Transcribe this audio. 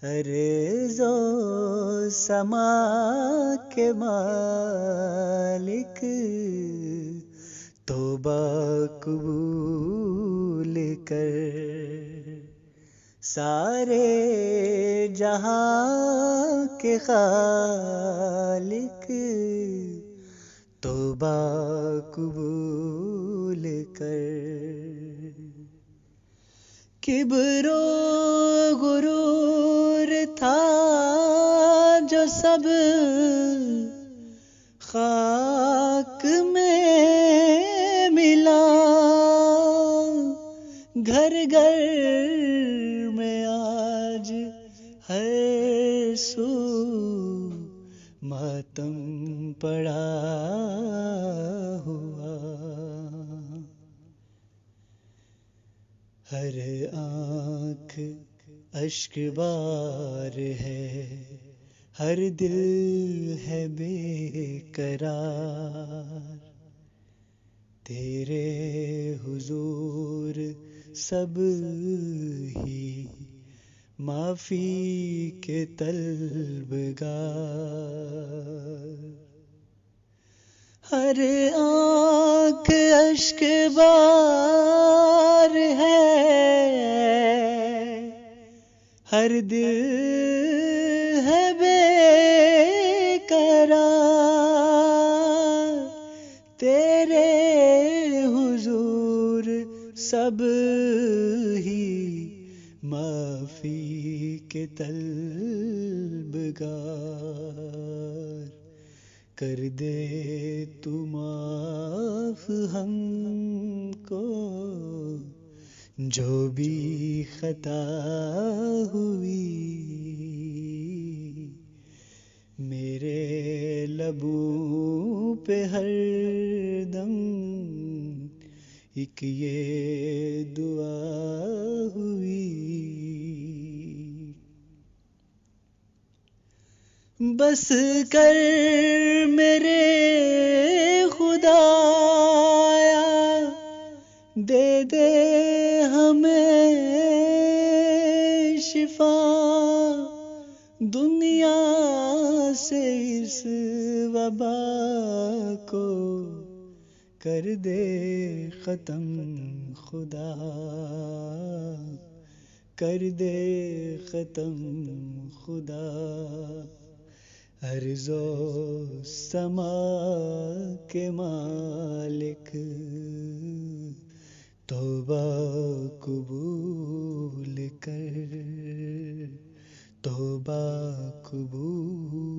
ارض و سما کے مالک توبہ قبول کر، سارے جہاں کے خالق توبہ قبول کر۔ کبر و غرور تھا جو سب خاک میں ملا، گھر گھر میں آج ہر سو ماتم پڑا ہوا، ہر آنکھ اشک بار ہے، ہر دل ہے بے قرار، تیرے حضور سب ہی معافی کے طلبگار، ہر آنکھ اشک بار ہے، ہر دل ہے بے قرار، تیرے حضور سب ہی معافی کے طلبگار، کر دے تو معاف ہم کو جو بھی خطا ہوئی، میرے لبوں پہ ہر دم ایک یہ دعا ہوئی، بس کر میرے خدایا، دے دے ہمیں شفا، دنیا سے اس وبا کو کر دے ختم خدا، کر دے ختم خدا، ارض و سما کے مالک توبہ قبول کر، توبہ قبول